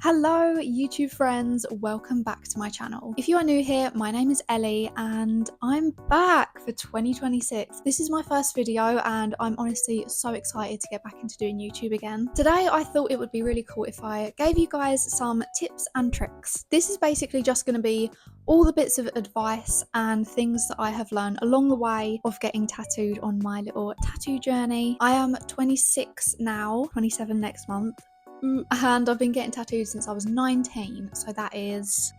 Hello YouTube friends, welcome back to my channel. If you are new here, my name is Ellie and I'm back for 2026. This is my first video and I'm honestly so excited to get back into doing YouTube again. Today I thought it would be really cool if I gave you guys some tips and tricks. This is basically just going to be all the bits of advice and things that I have learned along the way of getting tattooed on my little tattoo journey. I am 26 now, 27 next month. And I've been getting tattooed since I was 19, so that is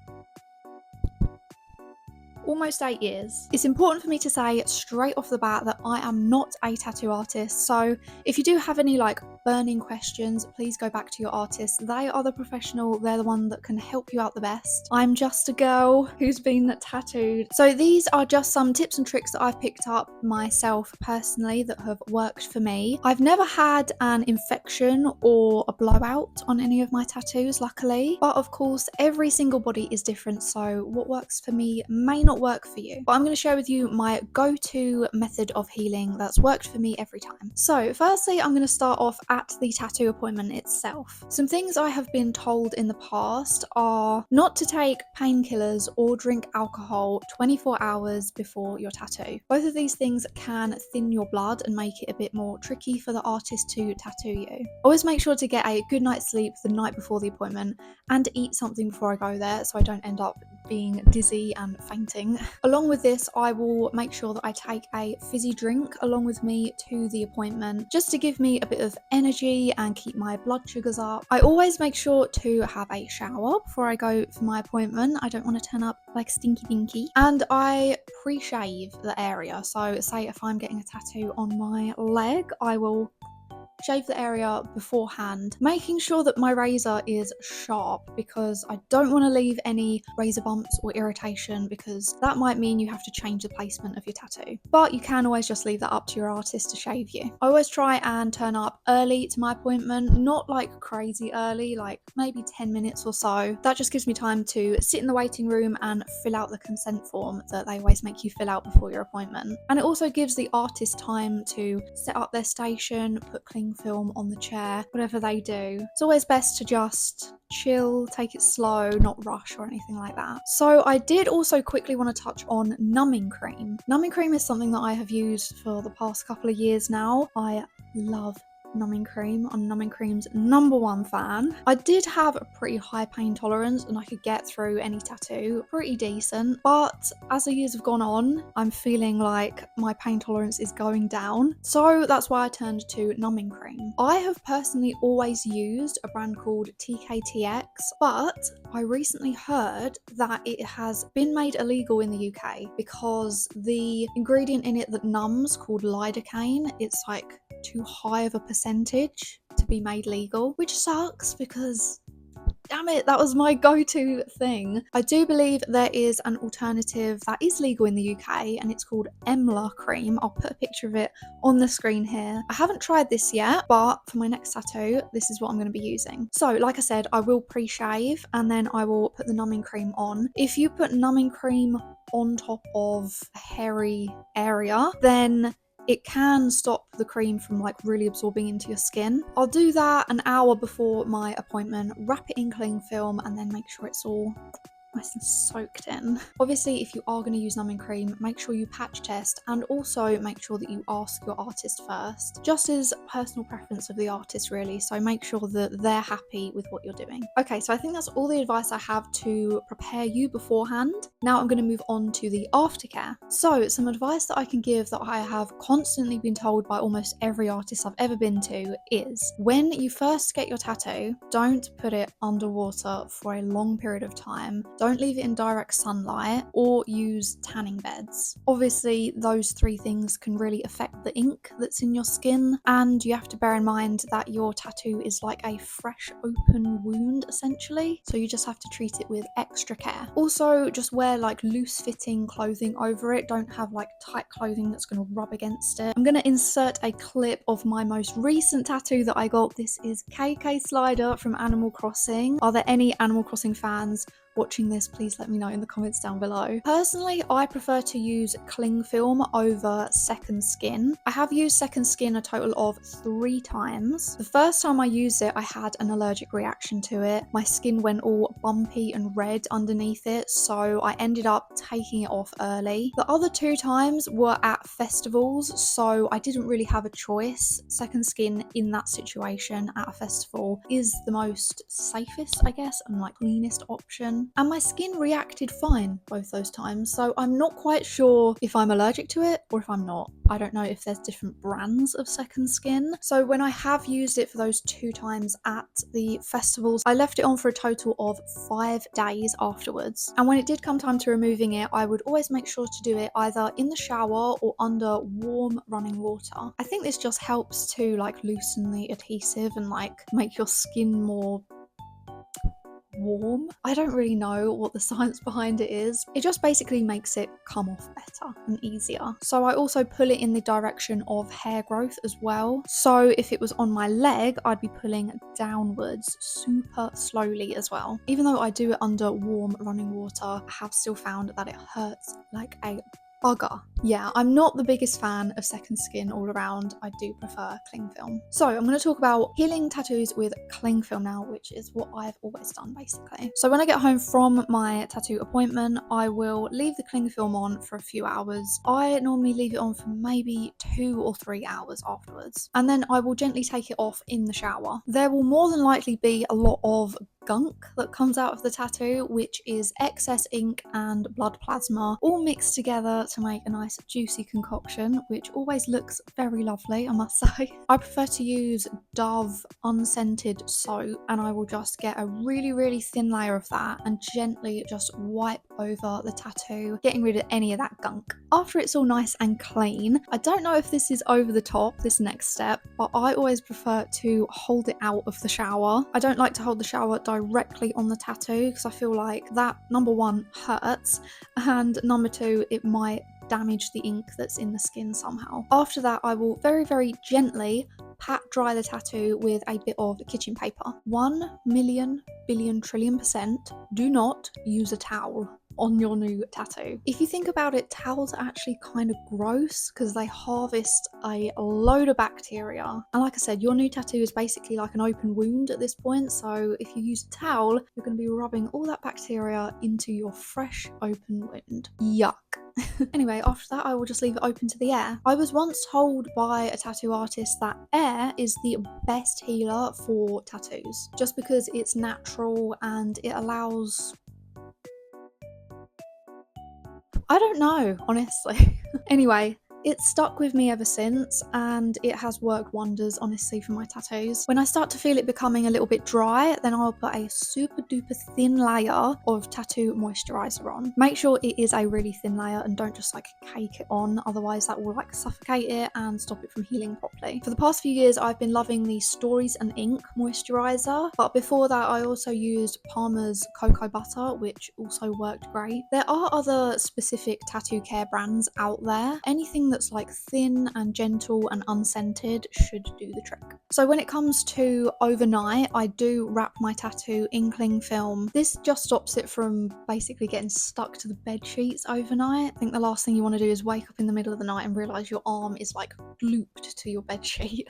almost 8 years. It's important for me to say straight off the bat that I am not a tattoo artist, so if you do have any burning questions, please go back to your artist. They are the professional, they're the one that can help you out the best. I'm just a girl who's been tattooed. So these are just some tips and tricks that I've picked up myself personally that have worked for me. I've never had an infection or a blowout on any of my tattoos, luckily, but of course every single body is different, so what works for me may not work for you. But I'm going to share with you my go-to method of healing that's worked for me every time. So firstly, I'm going to start off at the tattoo appointment itself. Some things I have been told in the past are not to take painkillers or drink alcohol 24 hours before your tattoo. Both of these things can thin your blood and make it a bit more tricky for the artist to tattoo you. Always make sure to get a good night's sleep the night before the appointment and eat something before I go there so I don't end up being dizzy and fainting. Along with this, I will make sure that I take a fizzy drink along with me to the appointment just to give me a bit of energy and keep my blood sugars up. I always make sure to have a shower before I go for my appointment. I don't want to turn up like stinky dinky. And I pre-shave the area. So say if I'm getting a tattoo on my leg, I will shave the area beforehand, making sure that my razor is sharp because I don't want to leave any razor bumps or irritation because that might mean you have to change the placement of your tattoo. But you can always just leave that up to your artist to shave you. I always try and turn up early to my appointment, not like crazy early, like maybe 10 minutes or so. That just gives me time to sit in the waiting room and fill out the consent form that they always make you fill out before your appointment. And it also gives the artist time to set up their station, put cling film on the chair, whatever they do. It's always best to just chill, take it slow, not rush or anything like that. So I did also quickly want to touch on numbing cream. Numbing cream is something that I have used for the past couple of years now. I love numbing cream. I'm numbing cream's #1 fan. I did have a pretty high pain tolerance and I could get through any tattoo pretty decent, but as the years have gone on, I'm feeling like my pain tolerance is going down, so that's why I turned to numbing cream. I have personally always used a brand called TKTX, but I recently heard that it has been made illegal in the UK because the ingredient in it that numbs, called lidocaine, it's like too high of a percentage to be made legal, which sucks because damn it, that was my go-to thing. I do believe there is an alternative that is legal in the UK and it's called Emla cream. I'll put a picture of it on the screen here. I haven't tried this yet, but for my next tattoo, this is what I'm going to be using. So like I said, I will pre-shave and then I will put the numbing cream on. If you put numbing cream on top of a hairy area, then it can stop the cream from really absorbing into your skin. I'll do that an hour before my appointment, wrap it in cling film and then make sure it's all nice and soaked in. Obviously, if you are going to use numbing cream, make sure you patch test and also make sure that you ask your artist first, just as personal preference of the artist really, so make sure that they're happy with what you're doing. Okay, so I think that's all the advice I have to prepare you beforehand. Now I'm going to move on to the aftercare. So some advice that I can give that I have constantly been told by almost every artist I've ever been to is when you first get your tattoo, don't put it underwater for a long period of time. Don't leave it in direct sunlight or use tanning beds. Obviously, those 3 things can really affect the ink that's in your skin, and you have to bear in mind that your tattoo is like a fresh open wound essentially, so you just have to treat it with extra care. Also, just wear loose fitting clothing over it. Don't have tight clothing that's going to rub against it. I'm going to insert a clip of my most recent tattoo that I got. This is KK Slider from Animal Crossing. Are there any Animal Crossing fans? watching this, please let me know in the comments down below. Personally, I prefer to use cling film over second skin. I have used second skin a total of 3 times. The first time I used it, I had an allergic reaction to it. My skin went all bumpy and red underneath it, so I ended up taking it off early. The other 2 times were at festivals, so I didn't really have a choice. Second skin in that situation at a festival is the most safest, I guess, and like cleanest option. And my skin reacted fine both those times, so I'm not quite sure if I'm allergic to it or if I'm not. I don't know if there's different brands of second skin. So when I have used it for those 2 times at the festivals, I left it on for a total of 5 days afterwards. And when it did come time to removing it, I would always make sure to do it either in the shower or under warm running water. I think this just helps to like loosen the adhesive and like make your skin more warm. I don't really know what the science behind it is. It just basically makes it come off better and easier. So I also pull it in the direction of hair growth as well. So if it was on my leg, I'd be pulling downwards super slowly as well. Even though I do it under warm running water, I have still found that it hurts like a bugger. Yeah, I'm not the biggest fan of second skin all around. I do prefer cling film. So I'm going to talk about healing tattoos with cling film now, which is what I've always done basically. So when I get home from my tattoo appointment, I will leave the cling film on for a few hours. I normally leave it on for maybe 2 or 3 hours afterwards, and then I will gently take it off in the shower. There will more than likely be a lot of gunk that comes out of the tattoo, which is excess ink and blood plasma all mixed together to make a nice juicy concoction, which always looks very lovely, I must say. I prefer to use Dove unscented soap, and I will just get a really thin layer of that and gently just wipe over the tattoo, getting rid of any of that gunk. After it's all nice and clean, I don't know if this is over the top, this next step, but I always prefer to hold it out of the shower. I don't like to hold the shower directly on the tattoo because I feel like that, number one, hurts, and number two, it might damage the ink that's in the skin somehow. After that, I will very gently pat dry the tattoo with a bit of kitchen paper. 1,000,000,000,000,000,000,000,000% do not use a towel on your new tattoo. If you think about it, towels are actually kind of gross because they harvest a load of bacteria. And like I said, your new tattoo is basically like an open wound at this point. So if you use a towel, you're going to be rubbing all that bacteria into your fresh open wound. Yuck. Anyway, after that, I will just leave it open to the air. I was once told by a tattoo artist that air is the best healer for tattoos, just because it's natural and it allows... I don't know, honestly. Anyway, it's stuck with me ever since, and it has worked wonders, honestly, for my tattoos. When I start to feel it becoming a little bit dry, then I'll put a super duper thin layer of tattoo moisturizer on. Make sure it is a really thin layer and don't just like cake it on, otherwise that will like suffocate it and stop it from healing properly. For the past few years, I've been loving the Stories and Ink moisturizer, but before that I also used Palmer's Cocoa Butter, which also worked great. There are other specific tattoo care brands out there. Anything that's like thin and gentle and unscented should do the trick. So when it comes to overnight, I do wrap my tattoo in cling film. This just stops it from basically getting stuck to the bed sheets overnight. I think the last thing you want to do is wake up in the middle of the night and realise your arm is like looped to your bed sheet.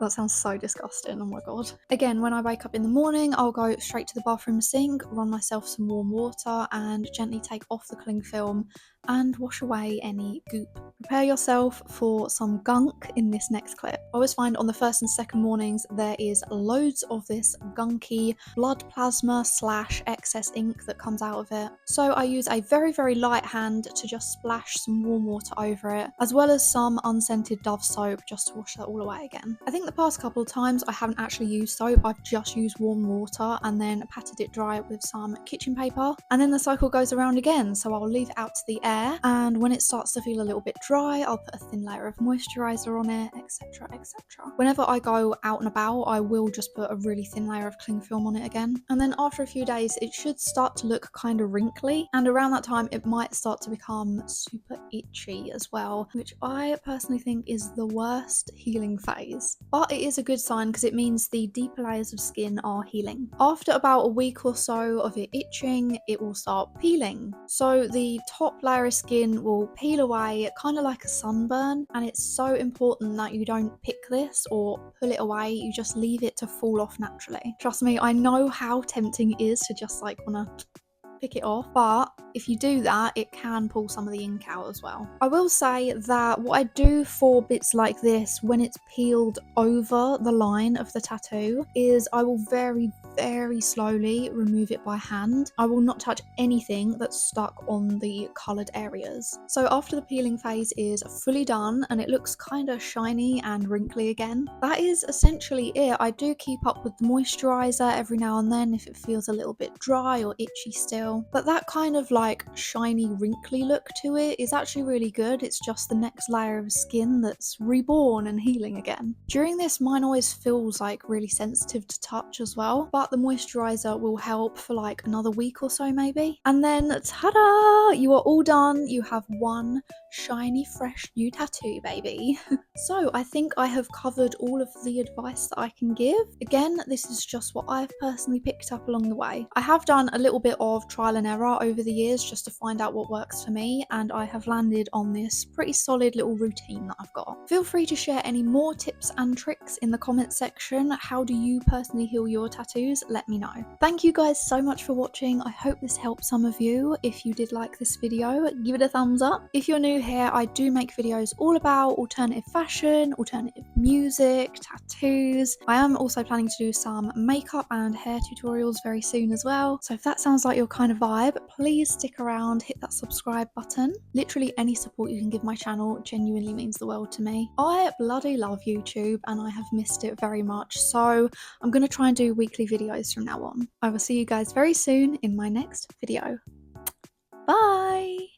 That sounds so disgusting, oh my god. Again, when I wake up in the morning, I'll go straight to the bathroom sink, run myself some warm water and gently take off the cling film and wash away any goop. Prepare yourself for some gunk in this next clip. I always find on the first and second mornings there is loads of this gunky blood plasma / excess ink that comes out of it. So I use a very light hand to just splash some warm water over it, as well as some unscented Dove soap just to wash that all away again. I think the past couple of times I haven't actually used soap, I've just used warm water and then patted it dry with some kitchen paper, and then the cycle goes around again, so I'll leave it out to the air there, and when it starts to feel a little bit dry, I'll put a thin layer of moisturizer on it, etc, etc. Whenever I go out and about, I will just put a really thin layer of cling film on it again, and then after a few days it should start to look kind of wrinkly, and around that time it might start to become super itchy as well, which I personally think is the worst healing phase. But it is a good sign because it means the deeper layers of skin are healing. After about a week or so of it itching, it will start peeling. So the top layer of skin will peel away, kind of like a sunburn, and it's so important that you don't pick this or pull it away, you just leave it to fall off naturally. Trust me, I know how tempting it is to just like wanna pick it off, but if you do that, it can pull some of the ink out as well. I will say that what I do for bits like this when it's peeled over the line of the tattoo is I will very slowly remove it by hand. I will not touch anything that's stuck on the coloured areas. So after the peeling phase is fully done and it looks kind of shiny and wrinkly again, that is essentially it. I do keep up with the moisturiser every now and then if it feels a little bit dry or itchy still, but that kind of like shiny wrinkly look to it is actually really good. It's just the next layer of skin that's reborn and healing again. During this, mine always feels like really sensitive to touch as well, but the moisturiser will help for like another week or so maybe. And then ta-da! You are all done. You have one shiny fresh new tattoo, baby. So I think I have covered all of the advice that I can give. Again, this is just what I've personally picked up along the way. I have done a little bit of trial and error over the years just to find out what works for me, and I have landed on this pretty solid little routine that I've got. Feel free to share any more tips and tricks in the comments section. How do you personally heal your tattoos? Let me know. Thank you guys so much for watching. I hope this helped some of you. If you did like this video, give it a thumbs up. If you're new here, I do make videos all about alternative fashion, alternative music, tattoos. I am also planning to do some makeup and hair tutorials very soon as well. So if that sounds like your kind of vibe, please stick around, hit that subscribe button. Literally any support you can give my channel genuinely means the world to me. I bloody love YouTube and I have missed it very much, so I'm going to try and do weekly videos from now on. I will see you guys very soon in my next video. Bye!